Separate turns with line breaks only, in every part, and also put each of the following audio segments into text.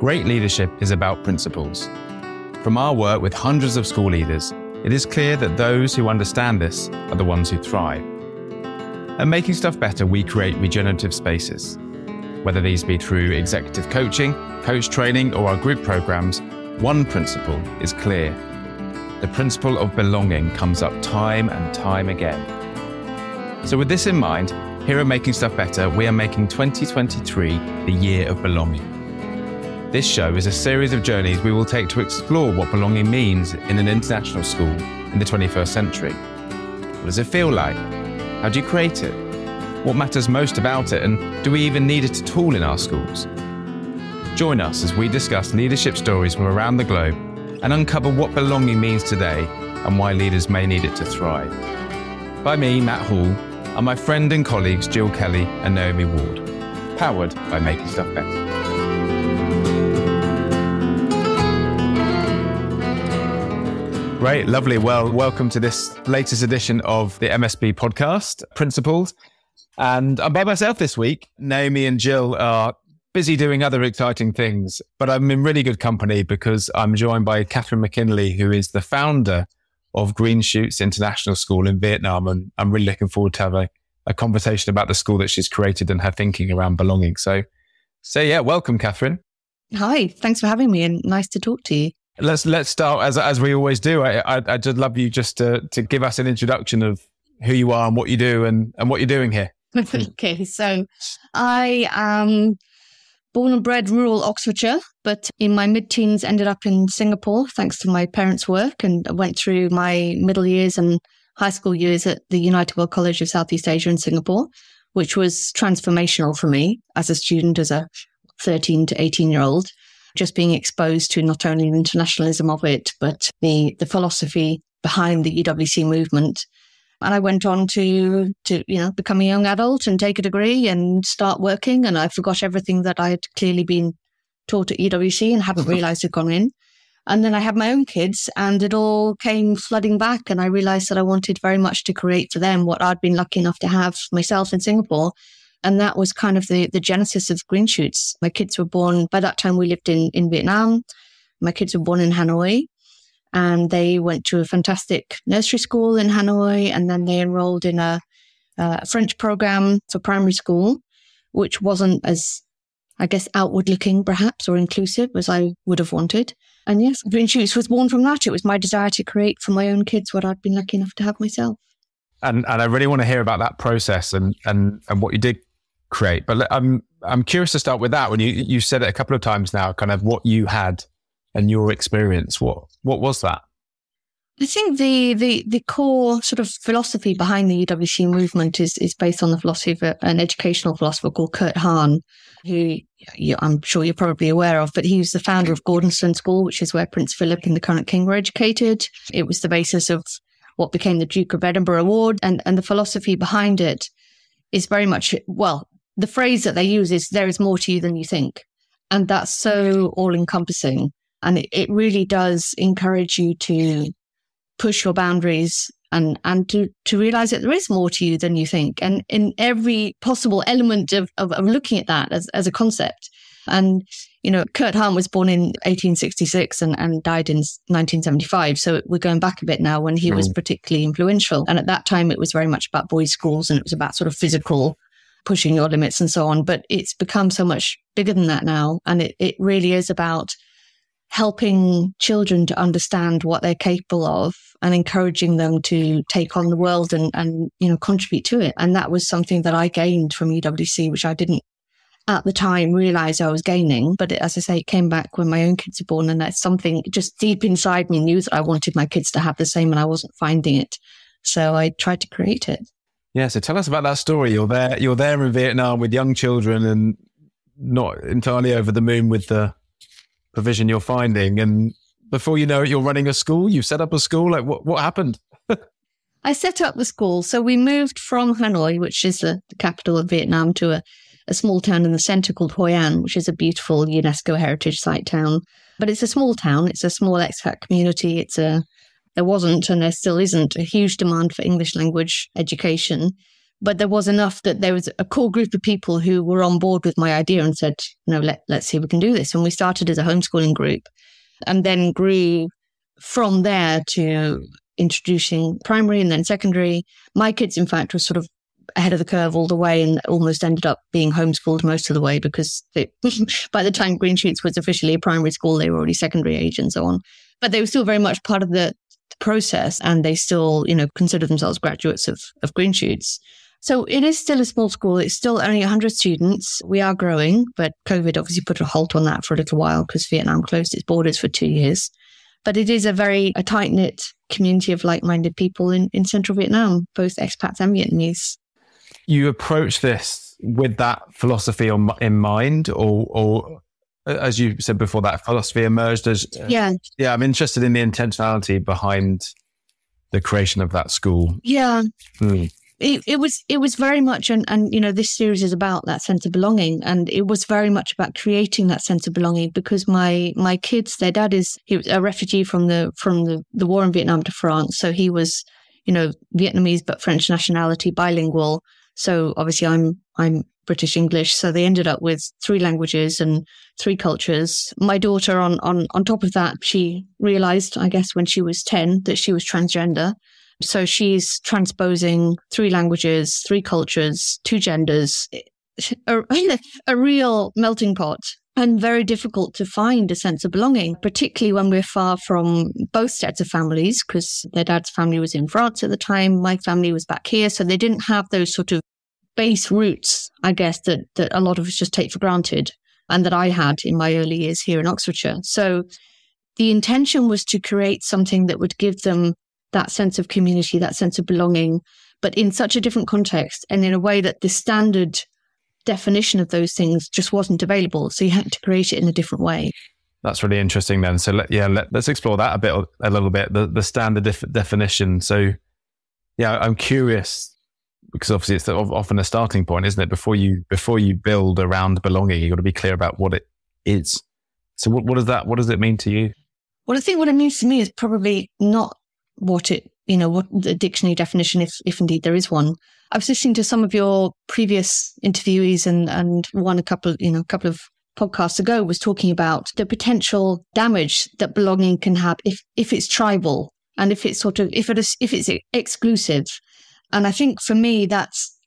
Great leadership is about principles. From our work with hundreds of school leaders, it is clear that those who understand this are the ones who thrive. At Making Stuff Better, we create regenerative spaces. Whether these be through executive coaching, coach training, or our group programs, one principle is clear. The principle of belonging comes up time and time again. So with this in mind, here at Making Stuff Better, we are making 2023 the year of belonging. This show is a series of journeys we will take to explore what belonging means in an international school in the 21st century. What does it feel like? How do you create it? What matters most about it? And do we even need it at all in our schools? Join us as we discuss leadership stories from around the globe and uncover what belonging means today and why leaders may need it to thrive. By me, Matt Hall, and my friend and colleagues Jill Kelly and Naomi Ward, powered by Making Stuff Better. Great, lovely. Well, welcome to this latest edition of the MSB podcast, Principles. And I'm by myself this week. Naomi and Jill are busy doing other exciting things, but I'm in really good company because I'm joined by Catherine McKinley, who is the founder of Green Shoots International School in Vietnam. And I'm really looking forward to having a conversation about the school that she's created and her thinking around belonging. So yeah, welcome, Catherine.
Hi, thanks for having me and nice to talk to you.
Let's start as we always do. I'd just love you just to give us an introduction of who you are and what you do and what you're doing here.
Okay, so I am born and bred rural Oxfordshire, but in my mid-teens ended up in Singapore thanks to my parents' work, and I went through my middle years and high school years at the United World College of Southeast Asia in Singapore, which was transformational for me as a student, as a 13 to 18-year-old. Just being exposed to not only the internationalism of it, but the philosophy behind the EWC movement. And I went on to become a young adult and take a degree and start working. And I forgot everything that I had clearly been taught at EWC and hadn't realized had gone in. And then I had my own kids and it all came flooding back. And I realized that I wanted very much to create for them what I'd been lucky enough to have myself in Singapore. And that was kind of the genesis of Green Shoots. My kids were born, by that time we lived in Vietnam. My kids were born in Hanoi and they went to a fantastic nursery school in Hanoi. And then they enrolled in a French program for primary school, which wasn't as, I guess, outward looking perhaps or inclusive as I would have wanted. And yes, Green Shoots was born from that. It was my desire to create for my own kids what I'd been lucky enough to have myself.
And I really want to hear about that process and what you did create. But I'm curious to start with that. When you said it a couple of times now, kind of what you had and your experience, what was that?
I think the core sort of philosophy behind the EWC movement is based on the philosophy of an educational philosopher called Kurt Hahn, who I'm sure you're probably aware of, but he was the founder of Gordonstoun School, which is where Prince Philip and the current king were educated. It was the basis of what became the Duke of Edinburgh Award, and the philosophy behind it is very much, well, the phrase that they use is, there is more to you than you think. And that's so all-encompassing. And it really does encourage you to push your boundaries and to realize that there is more to you than you think. And in every possible element of looking at that as a concept. And, Kurt Hahn was born in 1866 and died in 1975. So we're going back a bit now when he was particularly influential. And at that time, it was very much about boys' schools and it was about sort of physical pushing your limits and so on. But it's become so much bigger than that now. And it really is about helping children to understand what they're capable of and encouraging them to take on the world and contribute to it. And that was something that I gained from EWC, which I didn't at the time realize I was gaining. But as I say, it came back when my own kids were born. And that's something just deep inside me knew that I wanted my kids to have the same and I wasn't finding it. So I tried to create it.
Yeah, so tell us about that story. You're there in Vietnam with young children and not entirely over the moon with the provision you're finding. And before you know it, you're running a school. You've set up a school. Like what happened?
I set up the school. So we moved from Hanoi, which is the capital of Vietnam, to a small town in the center called Hoi An, which is a beautiful UNESCO heritage site town. But it's a small town. It's a small expat community. There wasn't, and there still isn't, a huge demand for English language education. But there was enough that there was a core group of people who were on board with my idea and said, no, let's see if we can do this. And we started as a homeschooling group and then grew from there to introducing primary and then secondary. My kids, in fact, were sort of ahead of the curve all the way and almost ended up being homeschooled most of the way because by the time Green Shoots was officially a primary school, they were already secondary age and so on. But they were still very much part of the process and they still, consider themselves graduates of Green Shoots. So it is still a small school. It's still only 100 students. We are growing, but COVID obviously put a halt on that for a little while because Vietnam closed its borders for 2 years. But it is a tight-knit community of like-minded people in central Vietnam, both expats and Vietnamese.
You approach this with that philosophy in mind, or as you said before, that philosophy emerged as... Yeah, I'm interested in the intentionality behind the creation of that school.
Yeah. It was very much, and this series is about that sense of belonging, and it was very much about creating that sense of belonging because my kids, their dad he was a refugee from the war in Vietnam to France, so he was Vietnamese but French nationality, bilingual. So obviously I'm British English, so they ended up with 3 languages and 3 cultures. My daughter, on top of that, she realized, I guess, when she was 10 that she was transgender. So she's transposing 3 languages, 3 cultures, 2 genders, a real melting pot, and very difficult to find a sense of belonging, particularly when we're far from both sets of families, because their dad's family was in France at the time, my family was back here, so they didn't have those sort of base roots, I guess, that a lot of us just take for granted, and that I had in my early years here in Oxfordshire. So the intention was to create something that would give them that sense of community, that sense of belonging, but in such a different context and in a way that the standard definition of those things just wasn't available. So you had to create it in a different way.
That's really interesting then. So let's explore that a little bit, the standard definition. So I'm curious because obviously it's often a starting point, isn't it? Before you build around belonging, you've got to be clear about what it is. So what does it mean to you?
Well, I think what it means to me is probably not what the dictionary definition, if indeed there is one. I was listening to some of your previous interviewees and one a couple of podcasts ago was talking about the potential damage that belonging can have if it's tribal and if it's exclusive. And I think for me, that's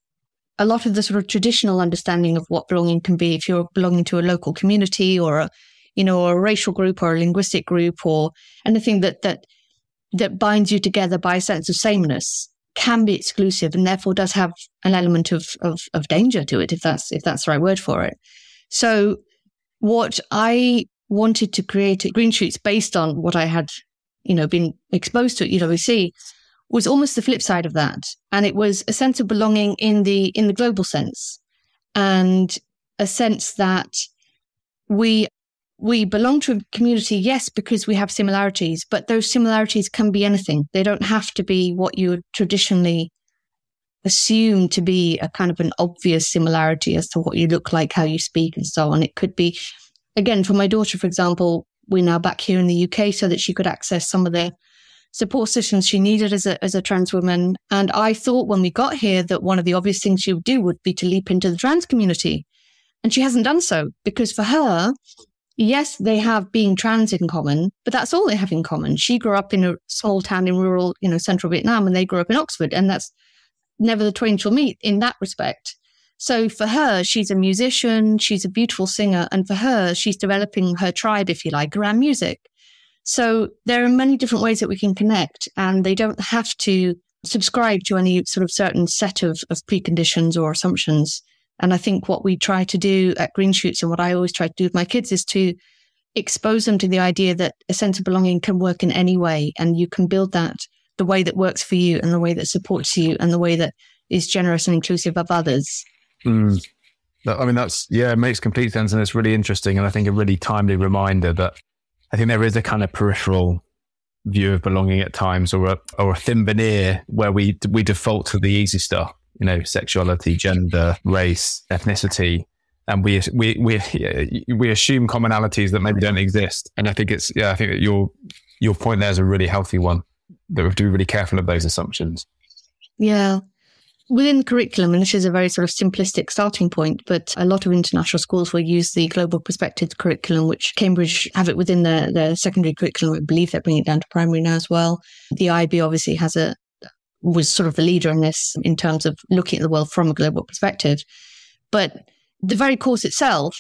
a lot of the sort of traditional understanding of what belonging can be. If you're belonging to a local community or a racial group or a linguistic group or anything that binds you together by a sense of sameness can be exclusive and therefore does have an element of danger to it, if that's the right word for it. So what I wanted to create at Green Shoots based on what I had, been exposed to at UWC was almost the flip side of that. And it was a sense of belonging in the global sense and a sense that we belong to a community, yes, because we have similarities, but those similarities can be anything. They don't have to be what you would traditionally assume to be a kind of an obvious similarity as to what you look like, how you speak and so on. It could be, again, for my daughter, for example, we're now back here in the UK so that she could access some of the support systems she needed as a trans woman. And I thought when we got here that one of the obvious things she would do would be to leap into the trans community. And she hasn't done so because for her, yes, they have being trans in common, but that's all they have in common. She grew up in a small town in rural, central Vietnam, and they grew up in Oxford, and that's never the twain shall meet in that respect. So for her, she's a musician, she's a beautiful singer, and for her, she's developing her tribe, if you like, around music. So there are many different ways that we can connect, and they don't have to subscribe to any sort of certain set of preconditions or assumptions. And I think what we try to do at Green Shoots and what I always try to do with my kids is to expose them to the idea that a sense of belonging can work in any way. And you can build that the way that works for you and the way that supports you and the way that is generous and inclusive of others.
I mean, it makes complete sense. And it's really interesting. And I think a really timely reminder that I think there is a kind of peripheral view of belonging at times or a thin veneer where we default to the easy stuff. Sexuality, gender, race, ethnicity, and we assume commonalities that maybe don't exist. And I think I think that your point there is a really healthy one, that we have to be really careful of those assumptions.
Yeah. within the curriculum, and this is a very sort of simplistic starting point, but a lot of international schools will use the Global Perspectives curriculum, which Cambridge have it within their secondary curriculum. I believe they're bringing it down to primary now as well. The IB obviously was sort of the leader in this in terms of looking at the world from a global perspective. But the very course itself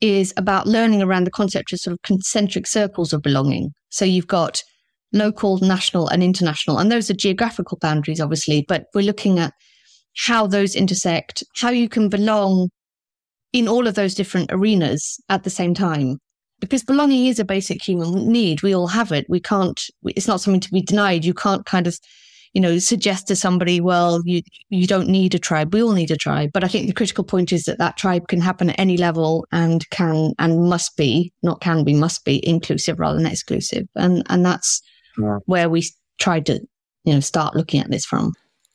is about learning around the concept of sort of concentric circles of belonging. So you've got local, national, and international, and those are geographical boundaries, obviously, but we're looking at how those intersect, how you can belong in all of those different arenas at the same time. Because belonging is a basic human need. We all have it. It's not something to be denied. You can't kind of, suggest to somebody, well, you don't need a tribe. We all need a tribe. But I think the critical point is that tribe can happen at any level and must be, not can be, must be inclusive rather than exclusive. And that's where we tried to, start looking at this from.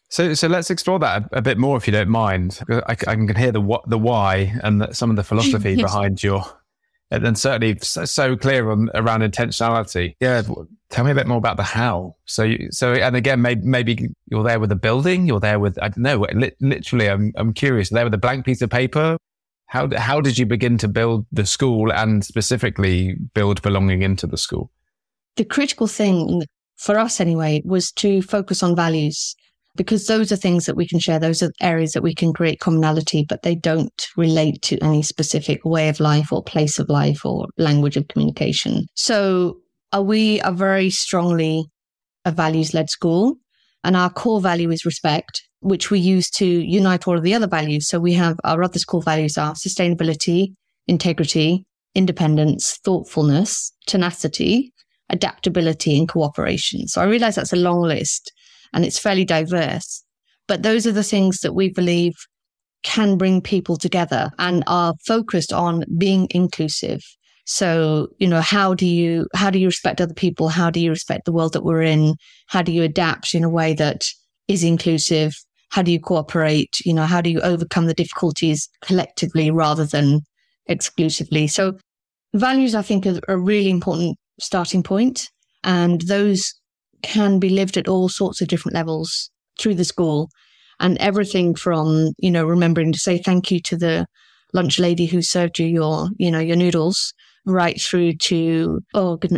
So let's explore that a bit more, if you don't mind. I can hear the why and some of the philosophy
Yes.
behind and certainly so clear around intentionality. Yeah, tell me a bit more about the how. So and again, maybe you're there with a building. You're there with, I don't know. Literally, I'm curious. You're there with a blank piece of paper. How did you begin to build the school and specifically build belonging into the school?
The critical thing for us, anyway, was to focus on values. Because those are things that we can share. Those are areas that we can create commonality, but they don't relate to any specific way of life or place of life or language of communication. So we are very strongly a values-led school, and our core value is respect, which we use to unite all of the other values. So we have our other school values are sustainability, integrity, independence, thoughtfulness, tenacity, adaptability, and cooperation. So I realize that's a long list. And it's fairly diverse. But those are the things that we believe can bring people together and are focused on being inclusive. So, how do you respect other people? How do you respect the world that we're in? How do you adapt in a way that is inclusive? How do you cooperate? How do you overcome the difficulties collectively rather than exclusively? So values, I think, are a really important starting point. And those can be lived at all sorts of different levels through the school, and everything from, remembering to say thank you to the lunch lady who served you your noodles, right through to,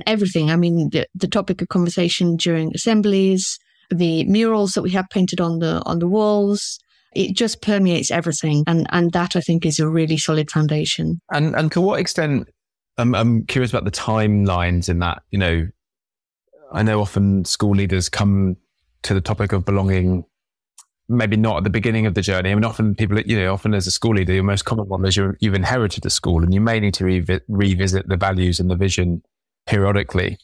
everything. I mean, the topic of conversation during assemblies, the murals that we have painted on the walls, it just permeates everything. And that, I think, is a really solid foundation.
And to what extent, I'm curious about the timelines in that, I know often school leaders come to the topic of belonging, maybe not at the beginning of the journey. I mean, often people, often as a school leader, your most common one is you've inherited a school and you may need to revisit the values and the vision periodically.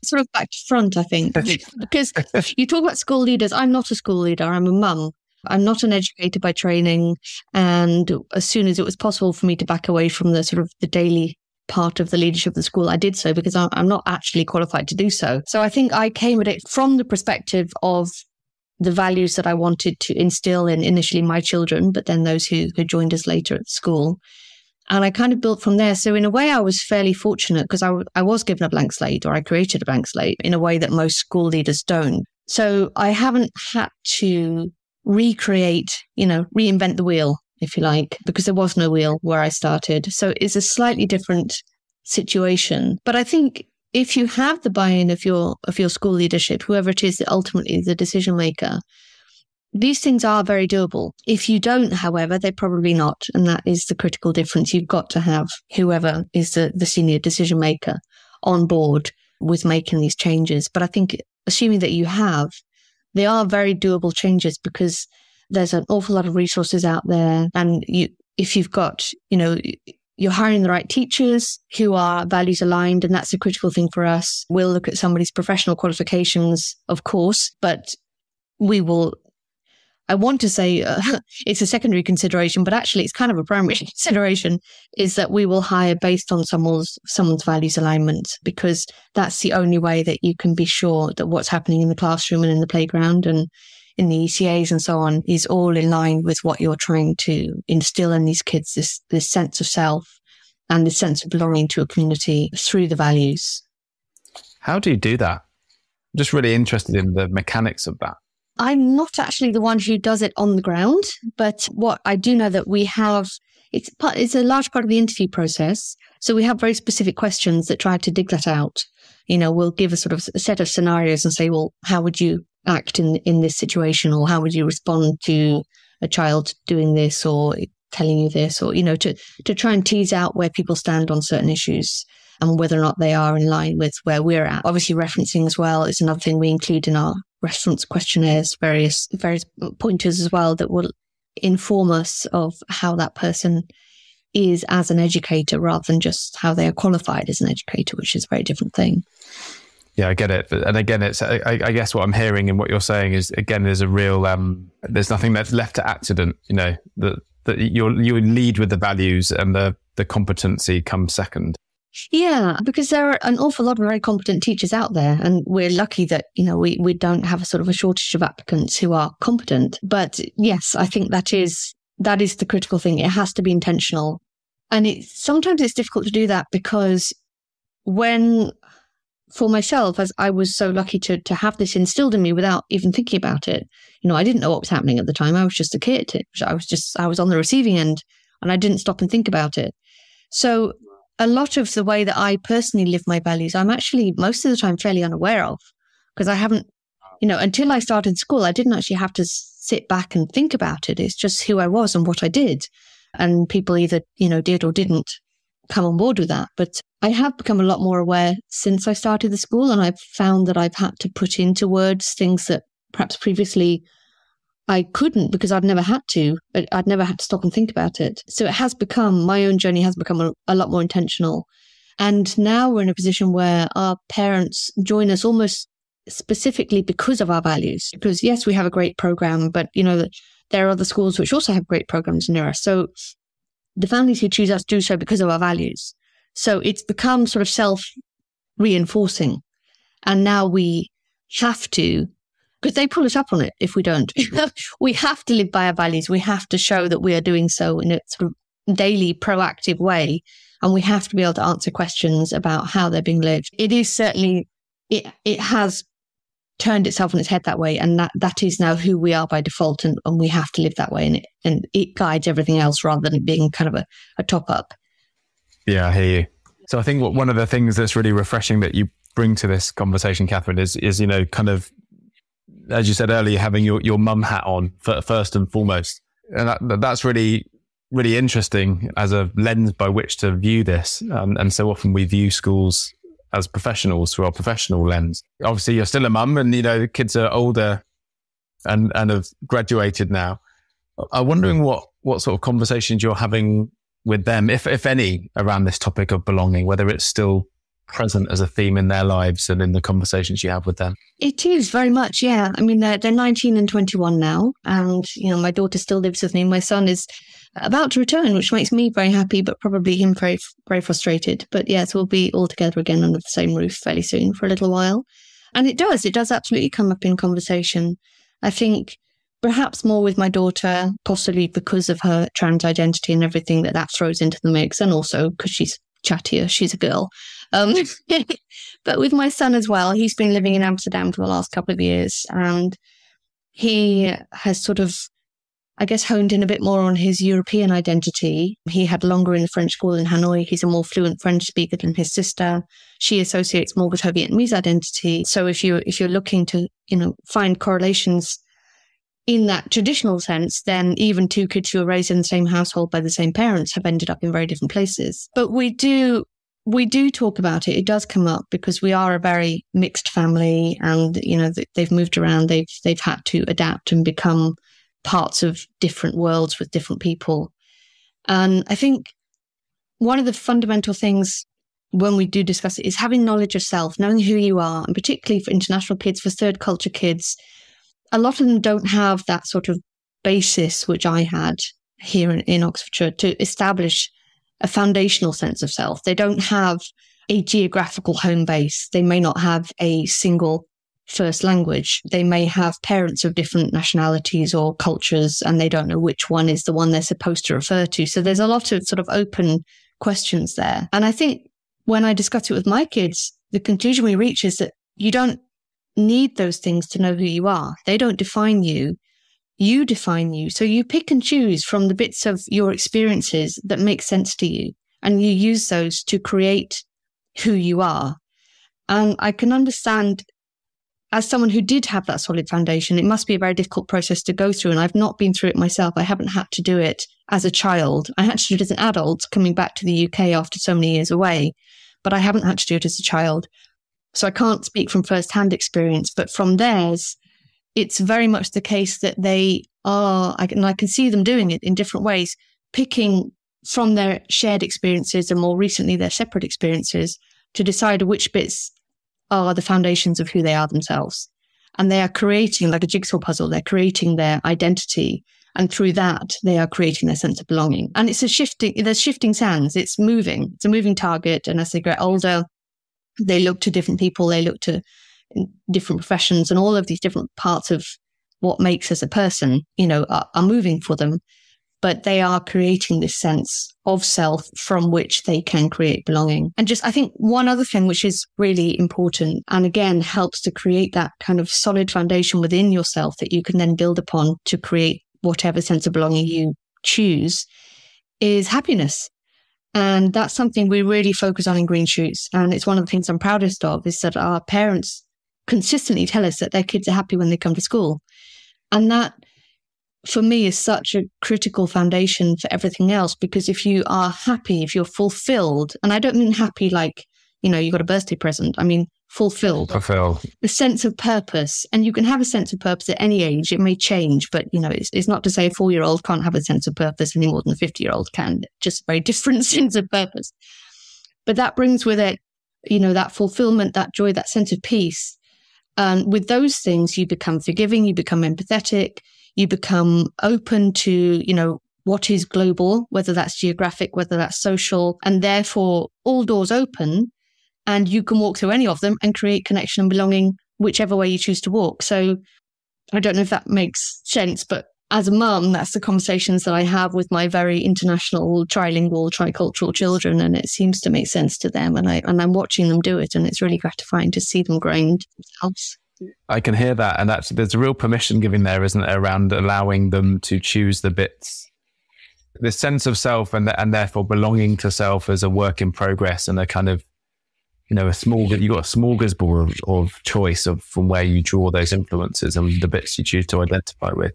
Sort of back to front, I think, because you talk about school leaders. I'm not a school leader. I'm a mum. I'm not an educator by training. And as soon as it was possible for me to back away from the sort of the daily part of the leadership of the school, I did so because I'm not actually qualified to do so. So I think I came at it from the perspective of the values that I wanted to instill in initially my children, but then those who joined us later at the school. And I kind of built from there. So in a way, I was fairly fortunate because I was given a blank slate, or I created a blank slate in a way that most school leaders don't. So I haven't had to reinvent the wheel, if you like, because there was no wheel where I started. So it's a slightly different situation. But I think if you have the buy-in of your school leadership, whoever it is that ultimately is the decision maker, these things are very doable. If you don't, however, they're probably not. And that is the critical difference. You've got to have whoever is the senior decision maker on board with making these changes. But I think assuming that you have, they are very doable changes because there's an awful lot of resources out there. And if you've got, you're hiring the right teachers who are values aligned, and that's a critical thing for us. We'll look at somebody's professional qualifications, of course, but I want to say it's a secondary consideration, but actually it's kind of a primary consideration, is that we will hire based on someone's values alignment, because that's the only way that you can be sure that what's happening in the classroom and in the playground and in the ECAs and so on is all in line with what you're trying to instill in these kids, this sense of self and this sense of belonging to a community through the values.
How do you do that? I'm just really interested in the mechanics of that.
I'm not actually the one who does it on the ground, but what I do know that we have, it's a large part of the interview process. So we have very specific questions that try to dig that out. We'll give a sort of a set of scenarios and say, well, how would you act in this situation? Or how would you respond to a child doing this or telling you this? Or, to try and tease out where people stand on certain issues and whether or not they are in line with where we're at. Obviously, referencing as well is another thing we include in our reference questionnaires, various pointers as well that will inform us of how that person is as an educator rather than just how they are qualified as an educator, which is a very different thing.
Yeah, I get it. And again, it's I guess what I'm hearing and what you're saying is, again, there's a real, there's nothing that's left to accident, that you lead with the values and the competency comes second.
Yeah, because there are an awful lot of very competent teachers out there, and we're lucky that, we don't have a sort of a shortage of applicants who are competent. But yes, I think that is the critical thing. It has to be intentional. And sometimes it's difficult to do that because for myself, as I was so lucky to have this instilled in me without even thinking about it, I didn't know what was happening at the time. I was just a kid. I was on the receiving end and I didn't stop and think about it. So a lot of the way that I personally live my values, I'm actually most of the time fairly unaware of, because I haven't, until I started school, I didn't actually have to sit back and think about it. It's just who I was and what I did. And people either, did or didn't come on board with that. But I have become a lot more aware since I started the school, and I've found that I've had to put into words things that perhaps previously I couldn't because I'd never had to. I'd never had to stop and think about it. So my own journey has become a lot more intentional. And now we're in a position where our parents join us almost specifically because of our values. Because yes, we have a great program, but there are other schools which also have great programs near us. So the families who choose us do so because of our values. So it's become sort of self-reinforcing. And now we have to, because they pull us up on it if we don't. We have to live by our values. We have to show that we are doing so in a sort of daily, proactive way. And we have to be able to answer questions about how they're being lived. It is certainly, it has turned itself on its head that way. And that is now who we are by default. And we have to live that way. And it guides everything else rather than it being kind of a top up.
Yeah, I hear you. So I think one of the things that's really refreshing that you bring to this conversation, Catherine, is kind of, as you said earlier, having your mum hat on first and foremost. And that's really, really interesting as a lens by which to view this. And so often we view schools as professionals through our professional lens. Obviously, you're still a mum and, the kids are older and have graduated now. I'm wondering what sort of conversations you're having with them, if any, around this topic of belonging, whether it's still present as a theme in their lives and in the conversations you have with them.
It is very much, yeah. I mean, they're 19 and 21 now, and my daughter still lives with me. My son is about to return, which makes me very happy, but probably him very, very frustrated. But yes, we'll be all together again under the same roof fairly soon for a little while. And it does absolutely come up in conversation. I think perhaps more with my daughter, possibly because of her trans identity and everything that throws into the mix, and also because she's chattier, she's a girl. But with my son as well, he's been living in Amsterdam for the last couple of years, and he has sort of, I guess, honed in a bit more on his European identity. He had longer in the French school in Hanoi. He's a more fluent French speaker than his sister. She associates more with her Vietnamese identity. So if you're looking to, find correlations in that traditional sense, then even two kids who are raised in the same household by the same parents have ended up in very different places. But we do talk about it. It does come up because we are a very mixed family, and they've moved around. They've had to adapt and become parts of different worlds with different people. And I think one of the fundamental things when we do discuss it is having knowledge of self, knowing who you are, and particularly for international kids, for third culture kids. A lot of them don't have that sort of basis, which I had here in Oxfordshire, to establish a foundational sense of self. They don't have a geographical home base. They may not have a single first language. They may have parents of different nationalities or cultures, and they don't know which one is the one they're supposed to refer to. So there's a lot of sort of open questions there. And I think when I discuss it with my kids, the conclusion we reach is that you don't need those things to know who you are. They don't define you. You define you. So you pick and choose from the bits of your experiences that make sense to you, and you use those to create who you are. And I can understand, as someone who did have that solid foundation, it must be a very difficult process to go through. And I've not been through it myself. I haven't had to do it as a child. I had to do it as an adult coming back to the UK after so many years away, but I haven't had to do it as a child. So I can't speak from first-hand experience, but from theirs, it's very much the case that they are, and I can see them doing it in different ways, picking from their shared experiences and more recently their separate experiences to decide which bits are the foundations of who they are themselves. And they are creating, like a jigsaw puzzle, they're creating their identity. And through that, they are creating their sense of belonging. And there's shifting sands. It's moving. It's a moving target. And as they get older, they look to different people. They look to different professions, and all of these different parts of what makes us a person, are moving for them. But they are creating this sense of self from which they can create belonging. And just, I think one other thing which is really important, and again, helps to create that kind of solid foundation within yourself that you can then build upon to create whatever sense of belonging you choose, is happiness. And that's something we really focus on in Green Shoots. And it's one of the things I'm proudest of, is that our parents consistently tell us that their kids are happy when they come to school. And that, for me, is such a critical foundation for everything else, because if you are happy, if you're fulfilled, and I don't mean happy like, you got a birthday present. I mean, fulfilled. A sense of purpose. And you can have a sense of purpose at any age. It may change, but, it's not to say a 4-year-old can't have a sense of purpose any more than a 50-year-old can. Just a very different sense of purpose. But that brings with it, that fulfillment, that joy, that sense of peace. And with those things, you become forgiving, you become empathetic, you become open to, what is global, whether that's geographic, whether that's social, and therefore all doors open, and you can walk through any of them and create connection and belonging whichever way you choose to walk. So I don't know if that makes sense, but as a mum, that's the conversations that I have with my very international, trilingual, tricultural children, and it seems to make sense to them. And I'm watching them do it, and it's really gratifying to see them growing themselves.
I can hear that, and there's a real permission giving there, isn't there, around allowing them to choose the bits, the sense of self, and therefore belonging to self as a work in progress, and a kind of, you've got a smorgasbord of choice from where you draw those influences and the bits you choose to identify with.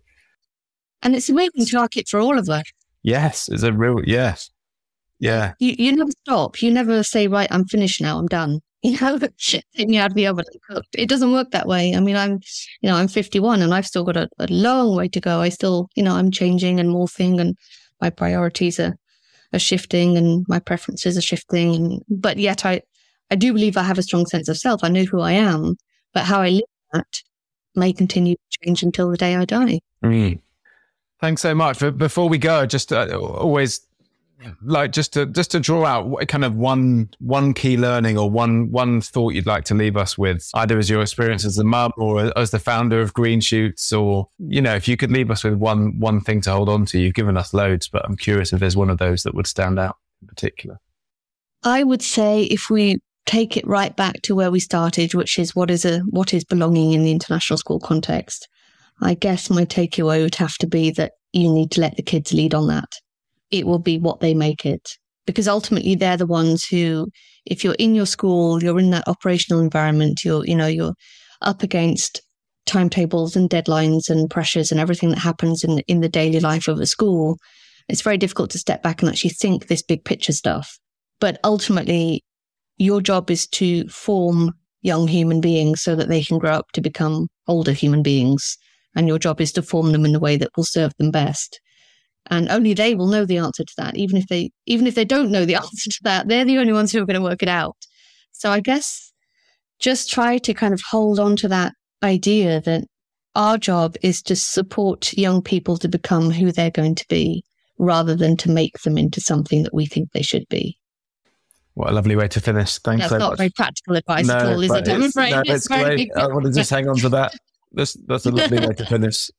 And it's a moving target for all of us.
Yes, it's a real, yes. Yeah.
You never stop. You never say, right, I'm finished now, I'm done. Take me out of the oven and cooked. It doesn't work that way. I mean, I'm 51 and I've still got a long way to go. I still, I'm changing and morphing, and my priorities are shifting and my preferences are shifting. But yet I do believe I have a strong sense of self. I know who I am, but how I live that may continue to change until the day I die.
Mm. Thanks so much. But before we go, just always like just to draw out kind of one key learning or one thought you'd like to leave us with, either as your experience as a mum or as the founder of Green Shoots, or if you could leave us with one thing to hold on to. You've given us loads, but I'm curious if there's one of those that would stand out in particular. I
would say, if we take it right back to where we started, which is what is belonging in the international school context, I guess my takeaway would have to be that you need to let the kids lead on that. It will be what they make it, because ultimately they're the ones who, if you're in your school, you're in that operational environment, you're up against timetables and deadlines and pressures and everything that happens in the daily life of a school. It's very difficult to step back and actually think this big picture stuff. But ultimately, your job is to form young human beings so that they can grow up to become older human beings. And your job is to form them in the way that will serve them best. And only they will know the answer to that. Even if they don't know the answer to that, they're the only ones who are going to work it out. So I guess just try to kind of hold on to that idea that our job is to support young people to become who they're going to be, rather than to make them into something that we think they should be. What a lovely way to finish. Thanks so much. That's not very practical advice at all, is it? I'm afraid. No, it's great. I want to just hang on to that. That's a lovely way to finish.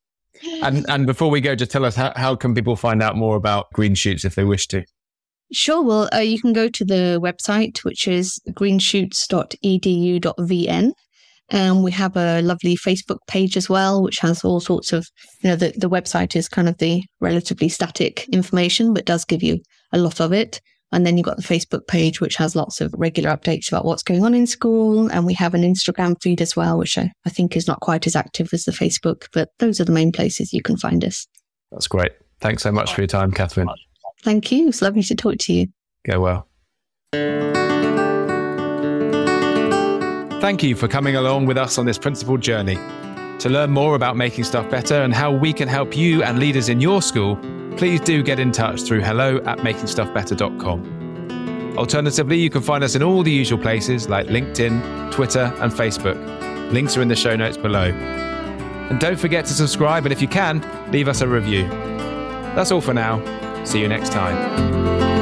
And before we go, just tell us, how can people find out more about Green Shoots if they wish to? Sure. Well, you can go to the website, which is greenshoots.edu.vn. And we have a lovely Facebook page as well, which has all sorts of, the website is kind of the relatively static information, but does give you a lot of it. And then you've got the Facebook page, which has lots of regular updates about what's going on in school. And we have an Instagram feed as well, which I think is not quite as active as the Facebook, but those are the main places you can find us.
That's great. Thanks so much for your time, Catherine.
Thank you. It's lovely to talk to you.
Go well. Thank you for coming along with us on this principled journey. To learn more about making stuff better and how we can help you and leaders in your school, please do get in touch through hello@makingstuffbetter.com. Alternatively, you can find us in all the usual places like LinkedIn, Twitter, and Facebook. Links are in the show notes below. And don't forget to subscribe, and if you can, leave us a review. That's all for now. See you next time.